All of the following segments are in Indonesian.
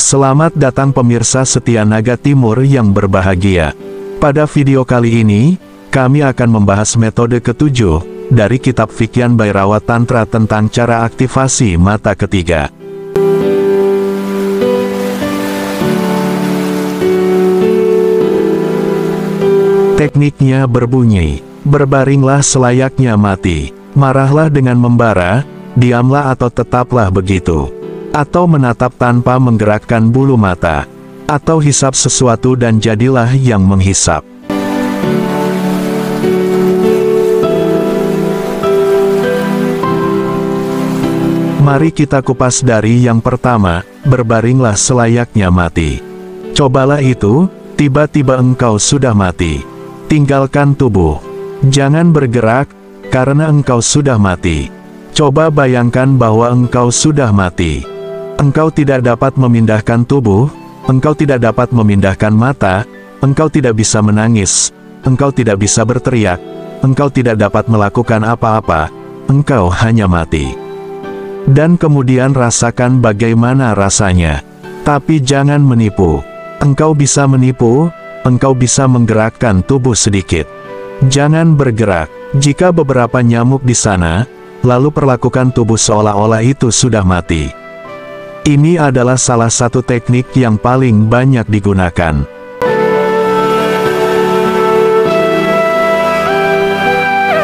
Selamat datang pemirsa setia Naga Timur yang berbahagia. Pada video kali ini, kami akan membahas metode ketujuh dari kitab Fikyan Bhairawa Tantra tentang cara aktivasi mata ketiga. Tekniknya berbunyi, berbaringlah selayaknya mati, marahlah dengan membara, diamlah atau tetaplah begitu. Atau menatap tanpa menggerakkan bulu mata, atau hisap sesuatu dan jadilah yang menghisap. Mari kita kupas dari yang pertama, berbaringlah selayaknya mati. Cobalah itu, tiba-tiba engkau sudah mati. Tinggalkan tubuh. Jangan bergerak, karena engkau sudah mati. Coba bayangkan bahwa engkau sudah mati. Engkau tidak dapat memindahkan tubuh, engkau tidak dapat memindahkan mata, engkau tidak bisa menangis, engkau tidak bisa berteriak, engkau tidak dapat melakukan apa-apa, engkau hanya mati. Dan kemudian rasakan bagaimana rasanya. Tapi jangan menipu. Engkau bisa menipu, engkau bisa menggerakkan tubuh sedikit. Jangan bergerak. Jika beberapa nyamuk di sana, lalu perlakukan tubuh seolah-olah itu sudah mati. Ini adalah salah satu teknik yang paling banyak digunakan.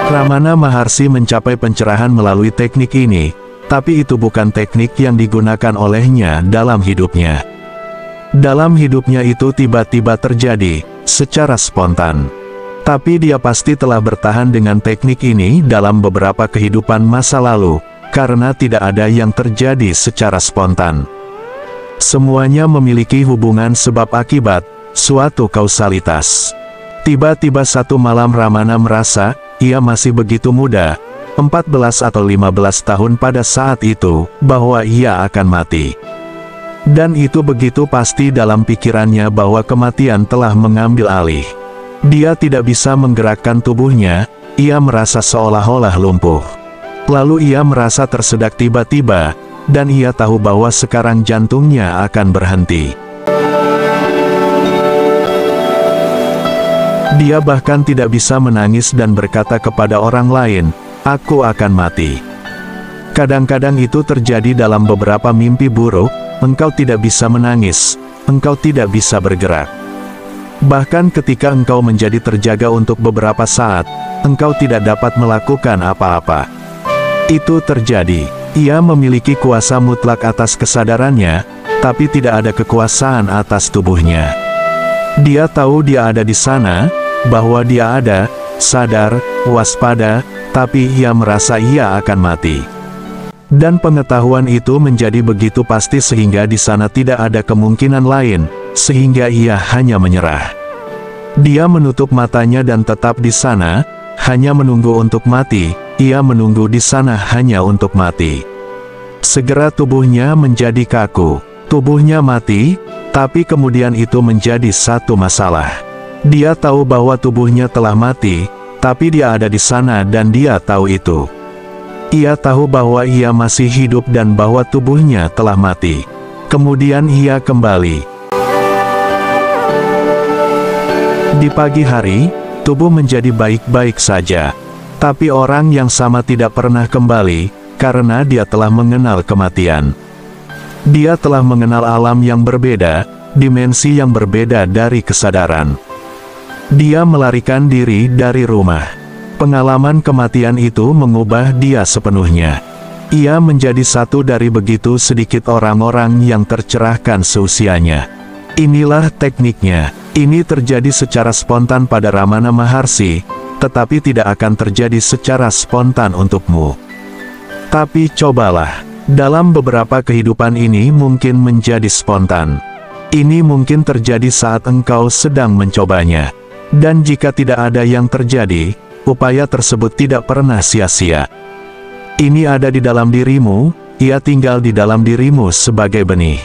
Ramana Maharshi mencapai pencerahan melalui teknik ini, tapi itu bukan teknik yang digunakan olehnya dalam hidupnya. Dalam hidupnya itu tiba-tiba terjadi, secara spontan. Tapi dia pasti telah bertahan dengan teknik ini dalam beberapa kehidupan masa lalu, karena tidak ada yang terjadi secara spontan. Semuanya memiliki hubungan sebab-akibat, suatu kausalitas. Tiba-tiba satu malam Ramana merasa, ia masih begitu muda, 14 atau 15 tahun pada saat itu, bahwa ia akan mati. Dan itu begitu pasti dalam pikirannya bahwa kematian telah mengambil alih. Dia tidak bisa menggerakkan tubuhnya, ia merasa seolah-olah lumpuh. Lalu ia merasa tersedak tiba-tiba, dan ia tahu bahwa sekarang jantungnya akan berhenti. Dia bahkan tidak bisa menangis dan berkata kepada orang lain, "Aku akan mati." Kadang-kadang itu terjadi dalam beberapa mimpi buruk, engkau tidak bisa menangis, engkau tidak bisa bergerak. Bahkan ketika engkau menjadi terjaga untuk beberapa saat, engkau tidak dapat melakukan apa-apa. Itu terjadi. Ia memiliki kuasa mutlak atas kesadarannya, tapi tidak ada kekuasaan atas tubuhnya. Dia tahu dia ada di sana, bahwa dia ada, sadar, waspada, tapi ia merasa ia akan mati. Dan pengetahuan itu menjadi begitu pasti sehingga di sana tidak ada kemungkinan lain, sehingga ia hanya menyerah. Dia menutup matanya dan tetap di sana, hanya menunggu untuk mati. Ia menunggu di sana hanya untuk mati. Segera tubuhnya menjadi kaku. Tubuhnya mati, tapi kemudian itu menjadi satu masalah. Dia tahu bahwa tubuhnya telah mati, tapi dia ada di sana dan dia tahu itu. Ia tahu bahwa ia masih hidup dan bahwa tubuhnya telah mati. Kemudian ia kembali. Di pagi hari, tubuh menjadi baik-baik saja. Tapi orang yang sama tidak pernah kembali, karena dia telah mengenal kematian. Dia telah mengenal alam yang berbeda, dimensi yang berbeda dari kesadaran. Dia melarikan diri dari rumah. Pengalaman kematian itu mengubah dia sepenuhnya. Ia menjadi satu dari begitu sedikit orang-orang yang tercerahkan seusianya. Inilah tekniknya. Ini terjadi secara spontan pada Ramana Maharshi, tetapi tidak akan terjadi secara spontan untukmu. Tapi cobalah. Dalam beberapa kehidupan ini mungkin menjadi spontan. Ini mungkin terjadi saat engkau sedang mencobanya. Dan jika tidak ada yang terjadi, upaya tersebut tidak pernah sia-sia. Ini ada di dalam dirimu, ia tinggal di dalam dirimu sebagai benih.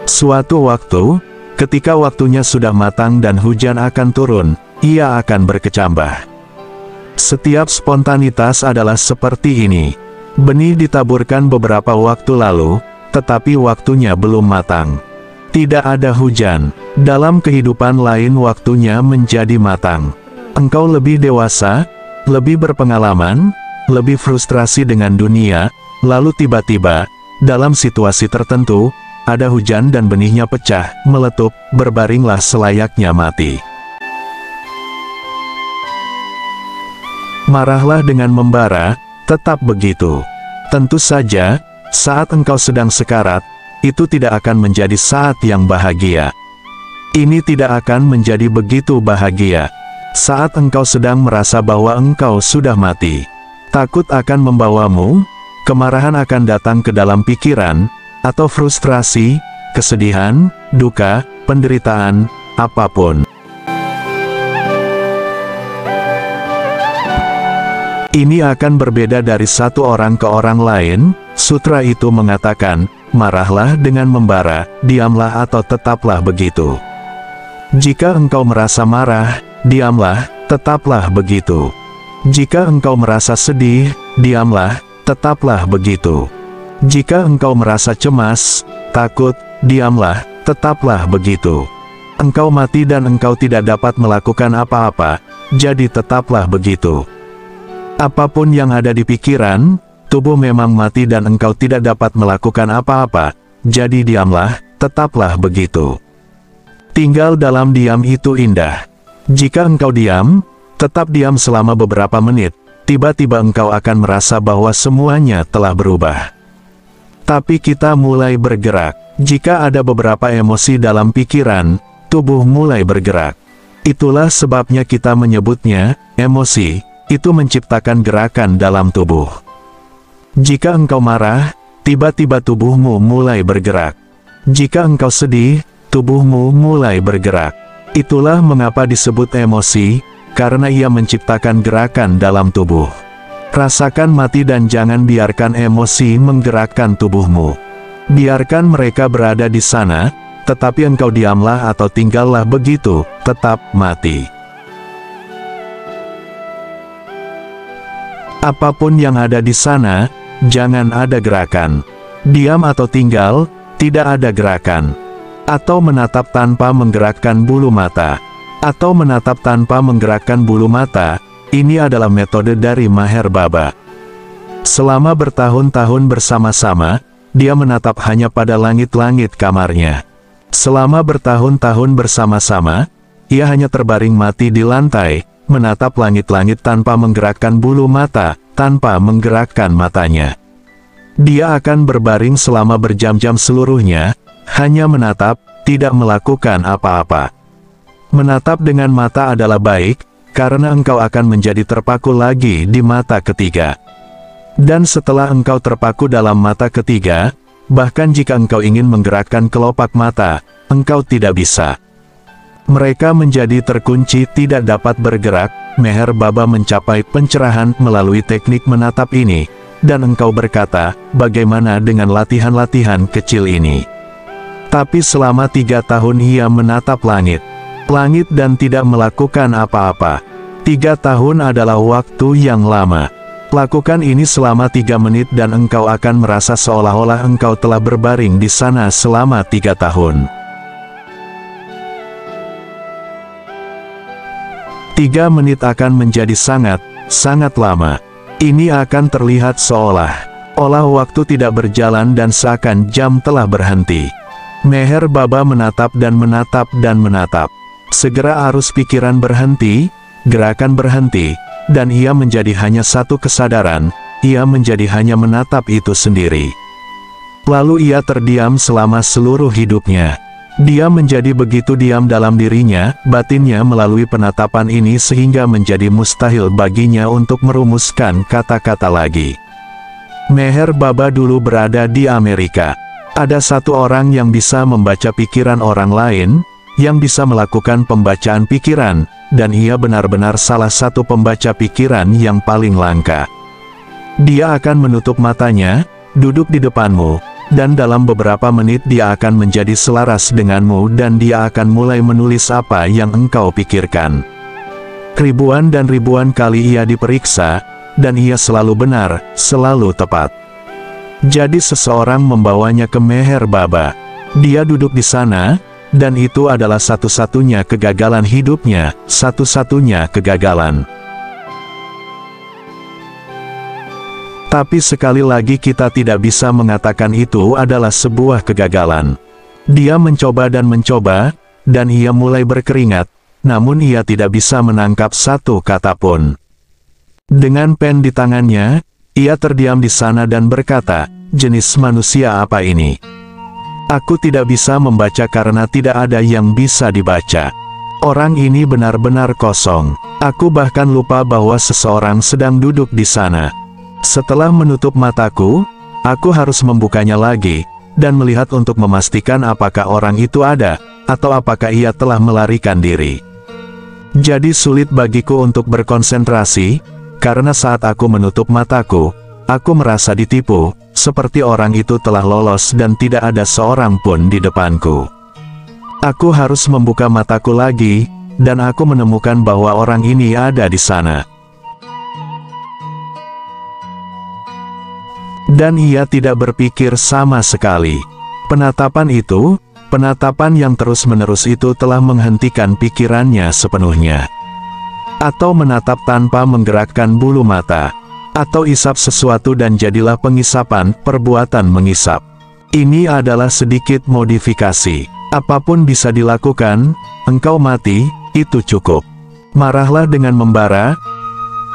Suatu waktu, ketika waktunya sudah matang dan hujan akan turun, ia akan berkecambah. Setiap spontanitas adalah seperti ini. Benih ditaburkan beberapa waktu lalu, tetapi waktunya belum matang. Tidak ada hujan. Dalam kehidupan lain waktunya menjadi matang. Engkau lebih dewasa, lebih berpengalaman, lebih frustrasi dengan dunia, lalu tiba-tiba, dalam situasi tertentu, ada hujan dan benihnya pecah, meletup, berbaringlah selayaknya mati. Marahlah dengan membara, tetap begitu. Tentu saja, saat engkau sedang sekarat, itu tidak akan menjadi saat yang bahagia. Ini tidak akan menjadi begitu bahagia. Saat engkau sedang merasa bahwa engkau sudah mati, takut akan membawamu, kemarahan akan datang ke dalam pikiran, atau frustrasi, kesedihan, duka, penderitaan, apapun. Ini akan berbeda dari satu orang ke orang lain. Sutra itu mengatakan, marahlah dengan membara, diamlah atau tetaplah begitu. Jika engkau merasa marah, diamlah, tetaplah begitu. Jika engkau merasa sedih, diamlah, tetaplah begitu. Jika engkau merasa cemas, takut, diamlah, tetaplah begitu. Engkau mati dan engkau tidak dapat melakukan apa-apa, jadi tetaplah begitu. Apapun yang ada di pikiran, tubuh memang mati dan engkau tidak dapat melakukan apa-apa, jadi diamlah, tetaplah begitu. Tinggal dalam diam itu indah. Jika engkau diam, tetap diam selama beberapa menit, tiba-tiba engkau akan merasa bahwa semuanya telah berubah. Tapi kita mulai bergerak. Jika ada beberapa emosi dalam pikiran, tubuh mulai bergerak. Itulah sebabnya kita menyebutnya emosi. Itu menciptakan gerakan dalam tubuh. Jika engkau marah, tiba-tiba tubuhmu mulai bergerak. Jika engkau sedih, tubuhmu mulai bergerak. Itulah mengapa disebut emosi, karena ia menciptakan gerakan dalam tubuh. Rasakan mati dan jangan biarkan emosi menggerakkan tubuhmu. Biarkan mereka berada di sana, tetapi engkau diamlah atau tinggallah begitu, tetap mati. Apapun yang ada di sana, jangan ada gerakan. Diam atau tinggal, tidak ada gerakan. Atau menatap tanpa menggerakkan bulu mata. Atau menatap tanpa menggerakkan bulu mata, ini adalah metode dari Meher Baba. Selama bertahun-tahun bersama-sama, dia menatap hanya pada langit-langit kamarnya. Selama bertahun-tahun bersama-sama, ia hanya terbaring mati di lantai, menatap langit-langit tanpa menggerakkan bulu mata, tanpa menggerakkan matanya. Dia akan berbaring selama berjam-jam seluruhnya, hanya menatap, tidak melakukan apa-apa. Menatap dengan mata adalah baik, karena engkau akan menjadi terpaku lagi di mata ketiga. Dan setelah engkau terpaku dalam mata ketiga, bahkan jika engkau ingin menggerakkan kelopak mata, engkau tidak bisa. Mereka menjadi terkunci tidak dapat bergerak. Meher Baba mencapai pencerahan melalui teknik menatap ini. Dan engkau berkata, bagaimana dengan latihan-latihan kecil ini? Tapi selama 3 tahun ia menatap langit dan tidak melakukan apa-apa. 3 tahun adalah waktu yang lama. Lakukan ini selama 3 menit dan engkau akan merasa seolah-olah engkau telah berbaring di sana selama 3 tahun. 3 menit akan menjadi sangat lama. Ini akan terlihat seolah-olah waktu tidak berjalan dan seakan jam telah berhenti. Meher Baba menatap dan menatap dan menatap. Segera arus pikiran berhenti, gerakan berhenti, dan ia menjadi hanya satu kesadaran, ia menjadi hanya menatap itu sendiri. Lalu ia terdiam selama seluruh hidupnya. Dia menjadi begitu diam dalam dirinya, batinnya melalui penatapan ini sehingga menjadi mustahil baginya untuk merumuskan kata-kata lagi. Meher Baba dulu berada di Amerika. Ada satu orang yang bisa membaca pikiran orang lain, yang bisa melakukan pembacaan pikiran, dan ia benar-benar salah satu pembaca pikiran yang paling langka. Dia akan menutup matanya, duduk di depanmu, dan dalam beberapa menit dia akan menjadi selaras denganmu dan dia akan mulai menulis apa yang engkau pikirkan. Ribuan dan ribuan kali ia diperiksa, dan ia selalu benar, selalu tepat. Jadi seseorang membawanya ke Meher Baba. Dia duduk di sana, dan itu adalah satu-satunya kegagalan hidupnya, satu-satunya kegagalan. Tapi sekali lagi kita tidak bisa mengatakan itu adalah sebuah kegagalan. Dia mencoba, dan ia mulai berkeringat, namun ia tidak bisa menangkap satu kata pun. Dengan pen di tangannya, ia terdiam di sana dan berkata, "Jenis manusia apa ini? Aku tidak bisa membaca karena tidak ada yang bisa dibaca. Orang ini benar-benar kosong. Aku bahkan lupa bahwa seseorang sedang duduk di sana." Setelah menutup mataku, aku harus membukanya lagi, dan melihat untuk memastikan apakah orang itu ada, atau apakah ia telah melarikan diri. Jadi sulit bagiku untuk berkonsentrasi, karena saat aku menutup mataku, aku merasa ditipu, seperti orang itu telah lolos dan tidak ada seorang pun di depanku. Aku harus membuka mataku lagi, dan aku menemukan bahwa orang ini ada di sana. Dan ia tidak berpikir sama sekali. Penatapan itu, penatapan yang terus-menerus itu telah menghentikan pikirannya sepenuhnya. Atau menatap tanpa menggerakkan bulu mata. Atau isap sesuatu dan jadilah pengisapan, perbuatan mengisap. Ini adalah sedikit modifikasi. Apapun bisa dilakukan, engkau mati, itu cukup. Marahlah dengan membara.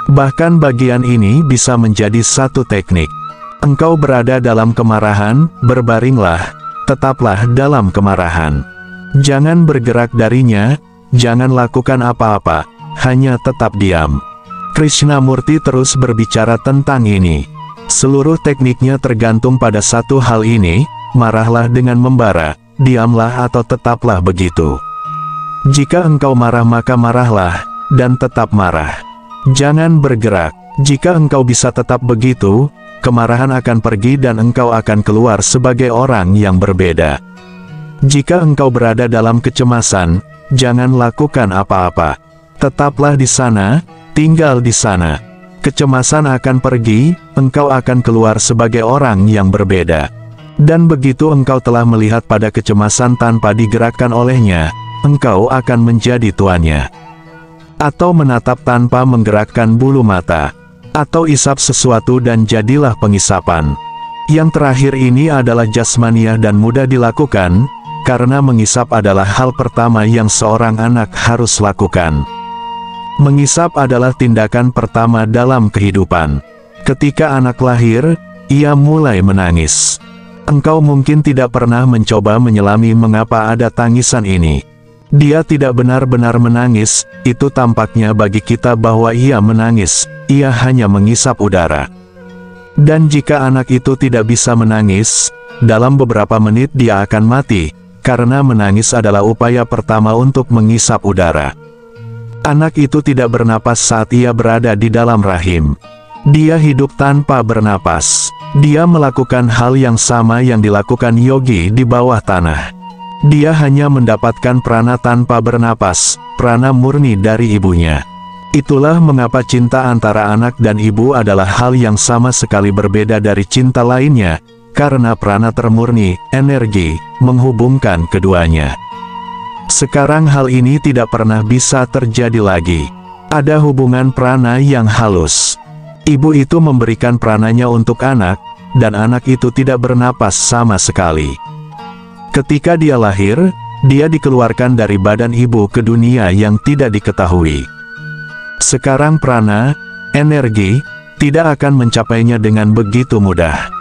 Bahkan bagian ini bisa menjadi satu teknik. Engkau berada dalam kemarahan, berbaringlah, tetaplah dalam kemarahan. Jangan bergerak darinya, jangan lakukan apa-apa, hanya tetap diam. Krishnamurti terus berbicara tentang ini. Seluruh tekniknya tergantung pada satu hal ini, marahlah dengan membara, diamlah atau tetaplah begitu. Jika engkau marah maka marahlah, dan tetap marah. Jangan bergerak. Jika engkau bisa tetap begitu, kemarahan akan pergi dan engkau akan keluar sebagai orang yang berbeda. Jika engkau berada dalam kecemasan, jangan lakukan apa-apa. Tetaplah di sana, tinggal di sana. Kecemasan akan pergi, engkau akan keluar sebagai orang yang berbeda. Dan begitu engkau telah melihat pada kecemasan tanpa digerakkan olehnya, engkau akan menjadi tuannya. Atau menatap tanpa menggerakkan bulu mata. Atau isap sesuatu dan jadilah pengisapan. Yang terakhir ini adalah jasmaniah dan mudah dilakukan, karena mengisap adalah hal pertama yang seorang anak harus lakukan. Mengisap adalah tindakan pertama dalam kehidupan. Ketika anak lahir, ia mulai menangis. Engkau mungkin tidak pernah mencoba menyelami mengapa ada tangisan ini. Dia tidak benar-benar menangis, itu tampaknya bagi kita bahwa ia menangis, ia hanya mengisap udara. Dan jika anak itu tidak bisa menangis, dalam beberapa menit dia akan mati, karena menangis adalah upaya pertama untuk mengisap udara. Anak itu tidak bernapas saat ia berada di dalam rahim. Dia hidup tanpa bernapas. Dia melakukan hal yang sama yang dilakukan yogi di bawah tanah. Dia hanya mendapatkan prana tanpa bernapas, prana murni dari ibunya. Itulah mengapa cinta antara anak dan ibu adalah hal yang sama sekali berbeda dari cinta lainnya, karena prana termurni, energi, menghubungkan keduanya. Sekarang hal ini tidak pernah bisa terjadi lagi. Ada hubungan prana yang halus. Ibu itu memberikan prananya untuk anak, dan anak itu tidak bernapas sama sekali. Ketika dia lahir, dia dikeluarkan dari badan ibu ke dunia yang tidak diketahui. Sekarang prana, energi, tidak akan mencapainya dengan begitu mudah.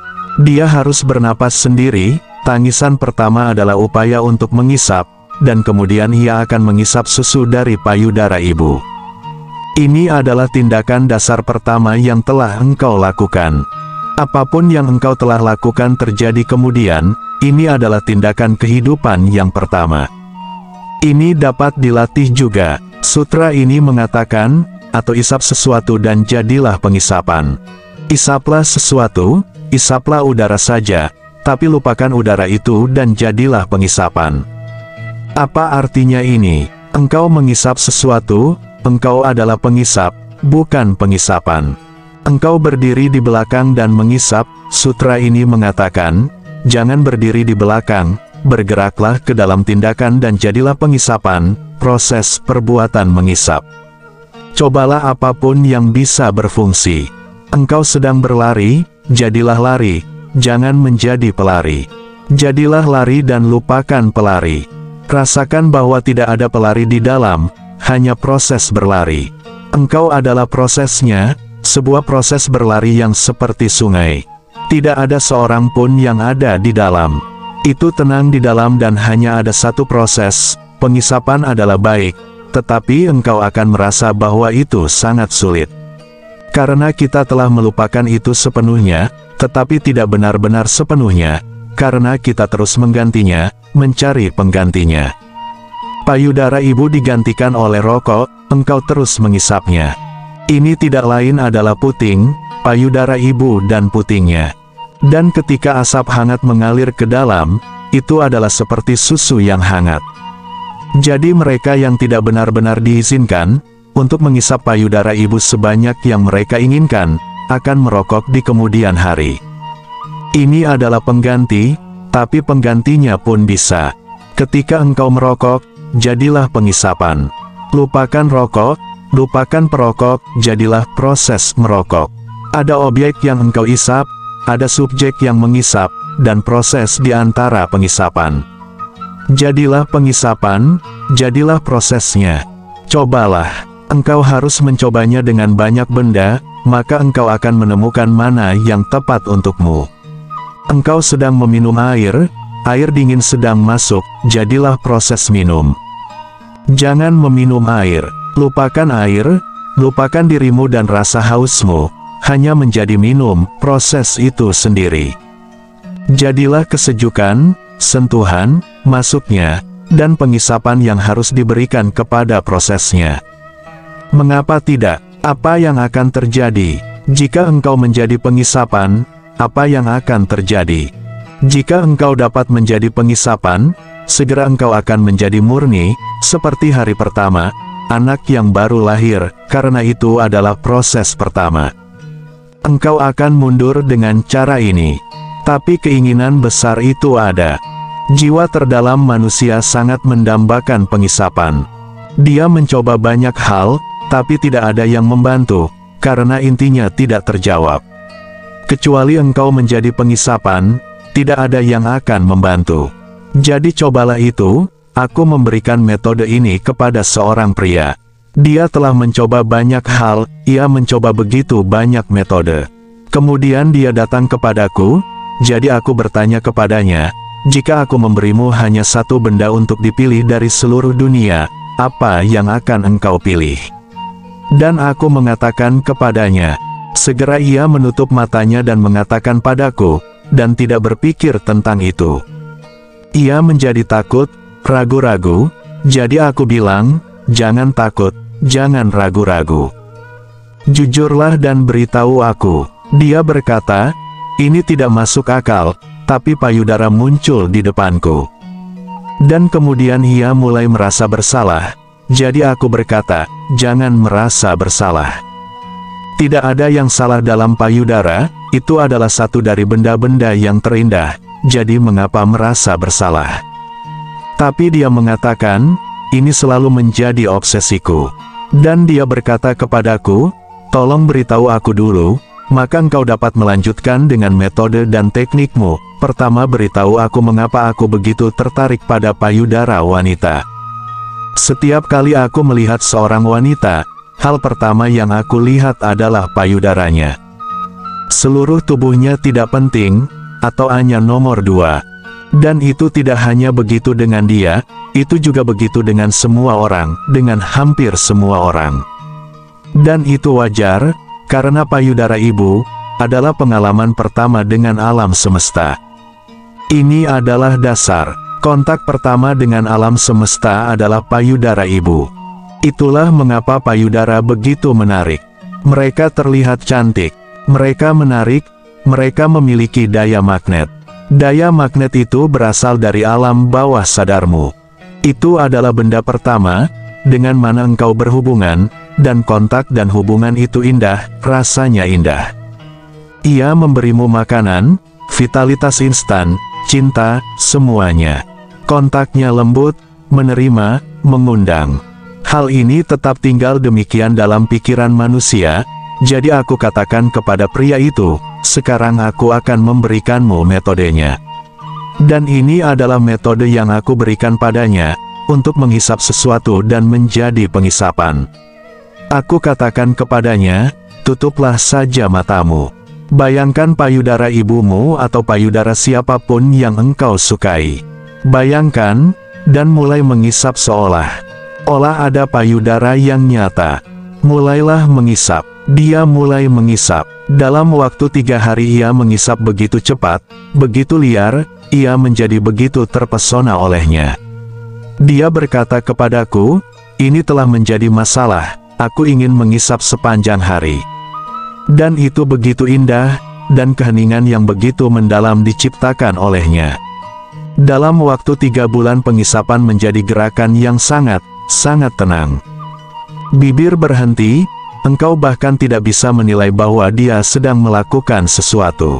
Dia harus bernapas sendiri, tangisan pertama adalah upaya untuk mengisap, dan kemudian ia akan mengisap susu dari payudara ibu. Ini adalah tindakan dasar pertama yang telah engkau lakukan. Apapun yang engkau telah lakukan terjadi kemudian, ini adalah tindakan kehidupan yang pertama. Ini dapat dilatih juga. Sutra ini mengatakan, atau isap sesuatu dan jadilah pengisapan. Isaplah sesuatu, isaplah udara saja, tapi lupakan udara itu dan jadilah pengisapan. Apa artinya ini? Engkau mengisap sesuatu, engkau adalah pengisap, bukan pengisapan. Engkau berdiri di belakang dan mengisap, sutra ini mengatakan, jangan berdiri di belakang, bergeraklah ke dalam tindakan dan jadilah pengisapan, proses perbuatan mengisap. Cobalah apapun yang bisa berfungsi. Engkau sedang berlari, jadilah lari, jangan menjadi pelari. Jadilah lari dan lupakan pelari. Rasakan bahwa tidak ada pelari di dalam, hanya proses berlari. Engkau adalah prosesnya, sebuah proses berlari yang seperti sungai. Tidak ada seorang pun yang ada di dalam. Itu tenang di dalam dan hanya ada satu proses, pengisapan adalah baik, tetapi engkau akan merasa bahwa itu sangat sulit. Karena kita telah melupakan itu sepenuhnya, tetapi tidak benar-benar sepenuhnya, karena kita terus menggantinya, mencari penggantinya. Payudara ibu digantikan oleh rokok, engkau terus mengisapnya. Ini tidak lain adalah puting, payudara ibu dan putingnya. Dan ketika asap hangat mengalir ke dalam, itu adalah seperti susu yang hangat. Jadi mereka yang tidak benar-benar diizinkan untuk mengisap payudara ibu sebanyak yang mereka inginkan, akan merokok di kemudian hari. Ini adalah pengganti, tapi penggantinya pun bisa. Ketika engkau merokok, jadilah pengisapan. Lupakan rokok, lupakan perokok, jadilah proses merokok. Ada objek yang engkau isap, ada subjek yang mengisap, dan proses di antara pengisapan. Jadilah pengisapan, jadilah prosesnya. Cobalah, engkau harus mencobanya dengan banyak benda, maka engkau akan menemukan mana yang tepat untukmu. Engkau sedang meminum air, air dingin sedang masuk, jadilah proses minum. Jangan meminum air, lupakan air, lupakan dirimu dan rasa hausmu, hanya menjadi minum, proses itu sendiri. Jadilah kesejukan, sentuhan, masuknya, dan pengisapan yang harus diberikan kepada prosesnya. Mengapa tidak? Apa yang akan terjadi? Jika engkau menjadi pengisapan, apa yang akan terjadi? Jika engkau dapat menjadi pengisapan, segera engkau akan menjadi murni, seperti hari pertama, anak yang baru lahir, karena itu adalah proses pertama. Engkau akan mundur dengan cara ini. Tapi keinginan besar itu ada. Jiwa terdalam manusia sangat mendambakan pengisapan. Dia mencoba banyak hal, tapi tidak ada yang membantu, karena intinya tidak terjawab. Kecuali engkau menjadi pengisapan, tidak ada yang akan membantu. Jadi cobalah itu. Aku memberikan metode ini kepada seorang pria. Dia telah mencoba banyak hal, ia mencoba begitu banyak metode. Kemudian dia datang kepadaku, jadi aku bertanya kepadanya, jika aku memberimu hanya satu benda untuk dipilih dari seluruh dunia, apa yang akan engkau pilih? Dan aku mengatakan kepadanya, segera ia menutup matanya dan mengatakan padaku, dan tidak berpikir tentang itu. Ia menjadi takut, ragu-ragu, jadi aku bilang, jangan takut, jangan ragu-ragu. Jujurlah dan beritahu aku. Dia berkata, ini tidak masuk akal, tapi payudara muncul di depanku. Dan kemudian ia mulai merasa bersalah, jadi aku berkata, jangan merasa bersalah. Tidak ada yang salah dalam payudara, itu adalah satu dari benda-benda yang terindah, jadi mengapa merasa bersalah? Tapi dia mengatakan, ini selalu menjadi obsesiku. Dan dia berkata kepadaku, tolong beritahu aku dulu, maka engkau dapat melanjutkan dengan metode dan teknikmu. Pertama beritahu aku mengapa aku begitu tertarik pada payudara wanita. Setiap kali aku melihat seorang wanita, hal pertama yang aku lihat adalah payudaranya. Seluruh tubuhnya tidak penting, atau hanya nomor 2. Dan itu tidak hanya begitu dengan dia, itu juga begitu dengan semua orang, dengan hampir semua orang. Dan itu wajar, karena payudara ibu adalah pengalaman pertama dengan alam semesta. Ini adalah dasar. Kontak pertama dengan alam semesta adalah payudara ibu. Itulah mengapa payudara begitu menarik. Mereka terlihat cantik, mereka menarik, mereka memiliki daya magnet. Daya magnet itu berasal dari alam bawah sadarmu. Itu adalah benda pertama, dengan mana engkau berhubungan, dan kontak dan hubungan itu indah, rasanya indah. Ia memberimu makanan, vitalitas instan, cinta, semuanya. Kontaknya lembut, menerima, mengundang. Hal ini tetap tinggal demikian dalam pikiran manusia, jadi aku katakan kepada pria itu, sekarang aku akan memberikanmu metodenya. Dan ini adalah metode yang aku berikan padanya, untuk menghisap sesuatu dan menjadi penghisapan. Aku katakan kepadanya, tutuplah saja matamu. Bayangkan payudara ibumu atau payudara siapapun yang engkau sukai. Bayangkan, dan mulai menghisap seolah-olah ada payudara yang nyata. Mulailah menghisap. Dia mulai menghisap. Dalam waktu 3 hari ia menghisap begitu cepat, begitu liar, ia menjadi begitu terpesona olehnya. Dia berkata kepadaku, ini telah menjadi masalah, aku ingin menghisap sepanjang hari. Dan itu begitu indah, dan keheningan yang begitu mendalam diciptakan olehnya. Dalam waktu 3 bulan penghisapan menjadi gerakan yang sangat tenang. Bibir berhenti, engkau bahkan tidak bisa menilai bahwa dia sedang melakukan sesuatu.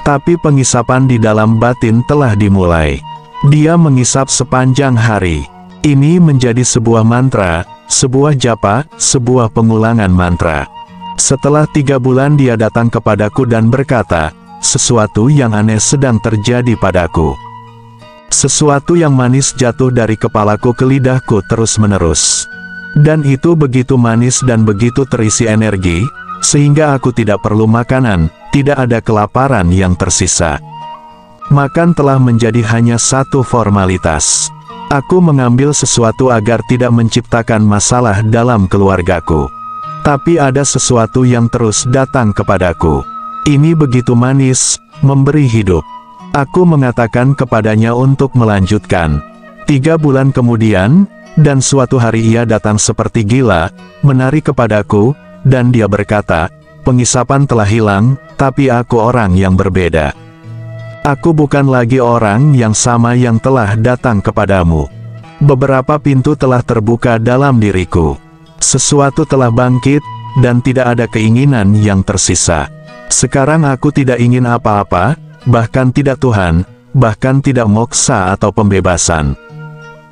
Tapi penghisapan di dalam batin telah dimulai. Dia menghisap sepanjang hari. Ini menjadi sebuah mantra, sebuah japa, sebuah pengulangan mantra. Setelah 3 bulan dia datang kepadaku dan berkata, sesuatu yang aneh sedang terjadi padaku. Sesuatu yang manis jatuh dari kepalaku ke lidahku terus-menerus. Dan itu begitu manis dan begitu terisi energi, sehingga aku tidak perlu makanan, tidak ada kelaparan yang tersisa. Makan telah menjadi hanya satu formalitas. Aku mengambil sesuatu agar tidak menciptakan masalah dalam keluargaku. Tapi ada sesuatu yang terus datang kepadaku. Ini begitu manis, memberi hidup. Aku mengatakan kepadanya untuk melanjutkan. 3 bulan kemudian, dan suatu hari ia datang seperti gila, menari kepadaku, dan dia berkata, penghisapan telah hilang, tapi aku orang yang berbeda. Aku bukan lagi orang yang sama yang telah datang kepadamu. Beberapa pintu telah terbuka dalam diriku. Sesuatu telah bangkit, dan tidak ada keinginan yang tersisa. Sekarang aku tidak ingin apa-apa, bahkan tidak Tuhan, bahkan tidak moksa atau pembebasan.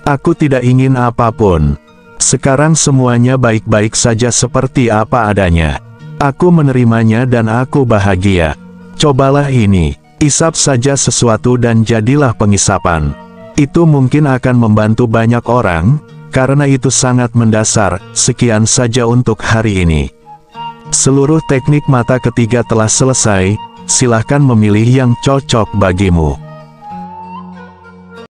Aku tidak ingin apapun. Sekarang semuanya baik-baik saja seperti apa adanya. Aku menerimanya dan aku bahagia. Cobalah ini. Isap saja sesuatu dan jadilah penghisapan. Itu mungkin akan membantu banyak orang, karena itu sangat mendasar. Sekian saja untuk hari ini. Seluruh teknik mata ketiga telah selesai, silahkan memilih yang cocok bagimu.